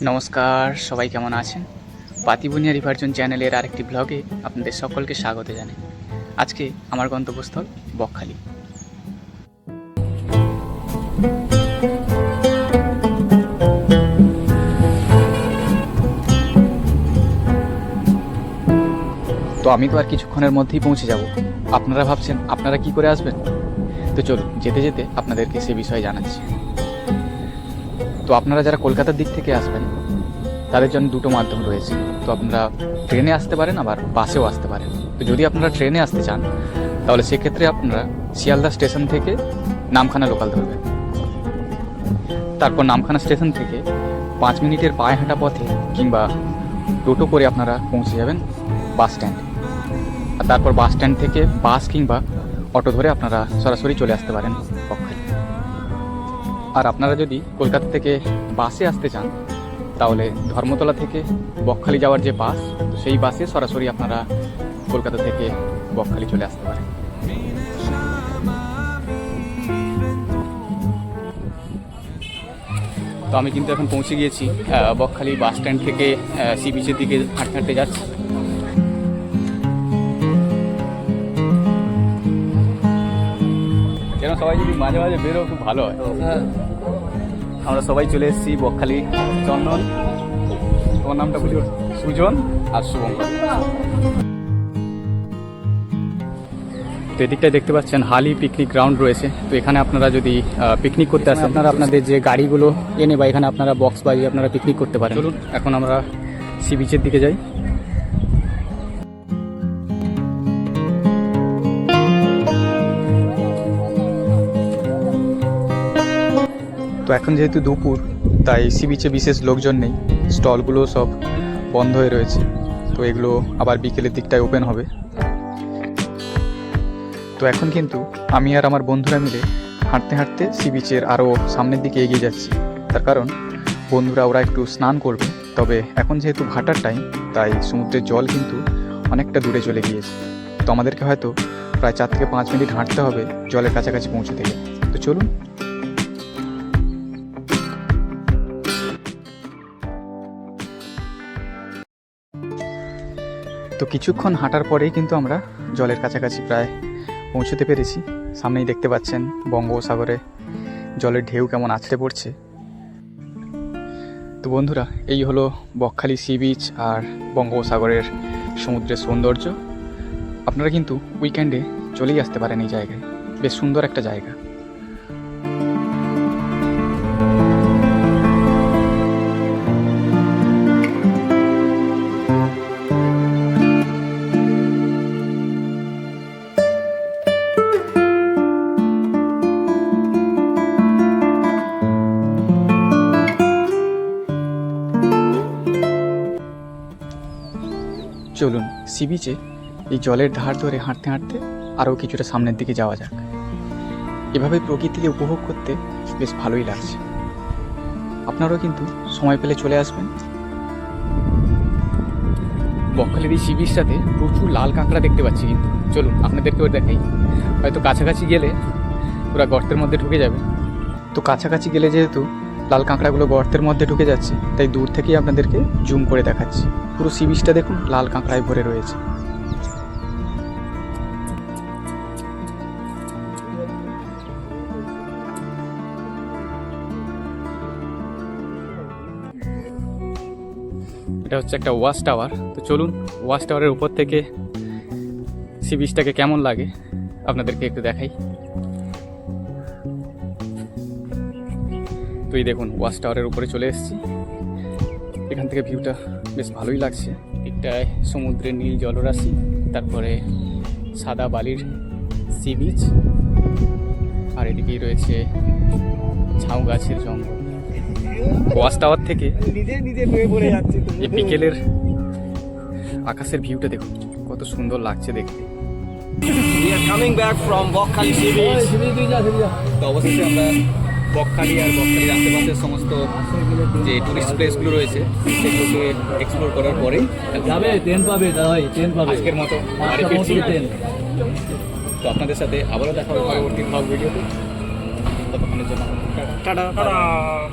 নমস্কার, সবাই কেমন আছেন? পাতিবনিয়া রিভারজন চ্যানেলের আরেকটি ব্লগে আপনাদের সকলকে স্বাগত জানাই। আজকে আমার গন্তব্যস্থল বকখালি। তো আমি তো আর কিছুক্ষণের মধ্যেই পৌঁছে যাব। আপনারা ভাবছেন আপনারা কি করে আসবেন? তো চলুন যেতে যেতে আপনাদেরকে সে বিষয়ে জানাচ্ছি। তো আপনারা যারা কলকাতার দিক থেকে আসবেন তাদের জন্য দুটো মাধ্যম রয়েছে। তো আপনারা ট্রেনে আসতে পারেন, আবার বাসেও আসতে পারেন। তো যদি আপনারা ট্রেনে আসতে চান তাহলে সেক্ষেত্রে আপনারা শিয়ালদা স্টেশন থেকে নামখানা লোকাল ধরবেন। তারপর নামখানা স্টেশন থেকে 5 মিনিটের পায়ে হাঁটা পথে কিংবা টোটো করে আপনারা পৌঁছে যাবেন বাস স্ট্যান্ডে। আর তারপর বাস স্ট্যান্ড থেকে বাস কিংবা অটো ধরে আপনারা সরাসরি চলে আসতে পারেন বকখালি। আর আপনারা যদি কলকাতা থেকে বাসে আসতে চান তাহলে ধর্মতলা থেকে বকখালি যাওয়ার যে বাস, তো সেই বাসে সরাসরি আপনারা কলকাতা থেকে বকখালি চলে আসতে পারেন। তো আমি কিন্তু এখন পৌঁছে গিয়েছি বকখালি বাস স্ট্যান্ড থেকে সি বিচের দিকে হাঁটতে হাঁটতে যাচ্ছি। যেন সবাই যদি মাঝে মাঝে বেরো খুব ভালো হয়। আমরা সবাই চলে এসেছি বকখালি। চন্দন, তোমার নামটা বুঝো? সুজন আর শুভঙ্কর। তো এদিকটায় দেখতে পাচ্ছেন হালি পিকনিক গ্রাউন্ড রয়েছে। তো এখানে আপনারা যদি পিকনিক করতে আসেন, আপনারা আপনাদের যে গাড়িগুলো এনে বা এখানে আপনারা বক্স বাজিয়ে আপনারা পিকনিক করতে পারেন। চলুন এখন আমরা সি বিচের দিকে যাই। তো এখন যেহেতু দুপুর, তাই সি বিচে বিশেষ লোকজন নেই, স্টলগুলো সব বন্ধ হয়ে রয়েছে। তো এগুলো আবার বিকেলের দিকটায় ওপেন হবে। তো এখন কিন্তু আমি আর আমার বন্ধুরা মিলে হাঁটতে হাঁটতে সি বিচের আরও সামনের দিকে এগিয়ে যাচ্ছি। তার কারণ বন্ধুরা ওরা একটু স্নান করবে। তবে এখন যেহেতু ভাটার টাইম, তাই সমুদ্রের জল কিন্তু অনেকটা দূরে চলে গিয়েছে। তো আমাদেরকে হয়তো প্রায় 4 থেকে 5 মিনিট হাঁটতে হবে জলের কাছাকাছি পৌঁছতে গেলে। তো চলুন। তো কিছুক্ষণ হাঁটার পরেই কিন্তু আমরা জলের কাছাকাছি প্রায় পৌঁছতে পেরেছি। সামনেই দেখতে পাচ্ছেন বঙ্গোপসাগরে জলের ঢেউ কেমন আছড়ে পড়ছে। তো বন্ধুরা, এই হলো বকখালি সি বিচ আর বঙ্গোপসাগরের সমুদ্রের সৌন্দর্য। আপনারা কিন্তু উইকেন্ডে চলেই আসতে পারেন এই জায়গায়। বেশ সুন্দর একটা জায়গা। চলুন সি বিচে এই জলের ধার ধরে হাঁটতে হাঁটতে আরও কিছুটা সামনের দিকে যাওয়া যাক। এভাবে প্রকৃতিকে উপভোগ করতে বেশ ভালোই লাগছে। আপনারাও কিন্তু সময় পেলে চলে আসবেন। বকখালির এই সি বিচটাতে প্রচুর লাল কাঁকড়া দেখতে পাচ্ছি, কিন্তু চলুন আপনাদেরকেও দেখাই। হয়তো কাছাকাছি গেলে পুরো গর্তের মধ্যে ঢুকে যাবে। তো কাছাকাছি গেলে যেহেতু লাল কাঁকড়াগুলো গর্তের মধ্যে ঢুকে যাচ্ছে, তাই দূর থেকেই আপনাদেরকে জুম করে দেখাচ্ছি। পুরো সি বিচটা দেখুন লাল কাঁকড়ায় ভরে রয়েছে। এটা হচ্ছে একটা ওয়াচ টাওয়ার। তো চলুন ওয়াচ টাওয়ারের উপর থেকে সি বিচটাকে কেমন লাগে আপনাদেরকে একটু দেখাই। তো এই দেখুন ওয়াচ টাওয়ারের উপরে চলে এসেছি। এখান থেকে ভিউটা বেশ ভালোই লাগছে। দিকটায় সমুদ্রের নীল জলরাশি, তারপরে সাদা বালির সি বিচ, আর এদিকেই রয়েছে ঝাউ গাছের জঙ্গল। ওয়াচ টাওয়ার থেকে এই বিকেলের আকাশের ভিউটা দেখুন কত সুন্দর লাগছে দেখতে। We are coming back from Bokkali Sea Beach. তো অবশেষে আমরা বকখালি আর বকখালির আশেপাশের সমস্ত যে টুরিস্ট প্লেসগুলো রয়েছে সেগুলোকে এক্সপ্লোর করার পরেই যাবে ট্রেন পাবে দাদাই, ট্রেন পাবে আজকের মতো বাড়ি ফিরছি। তো আপনাদের সাথে আবারও দেখা হবে পরবর্তী ব্লগ ভিডিওতে। ততক্ষণের জন্য টাটা।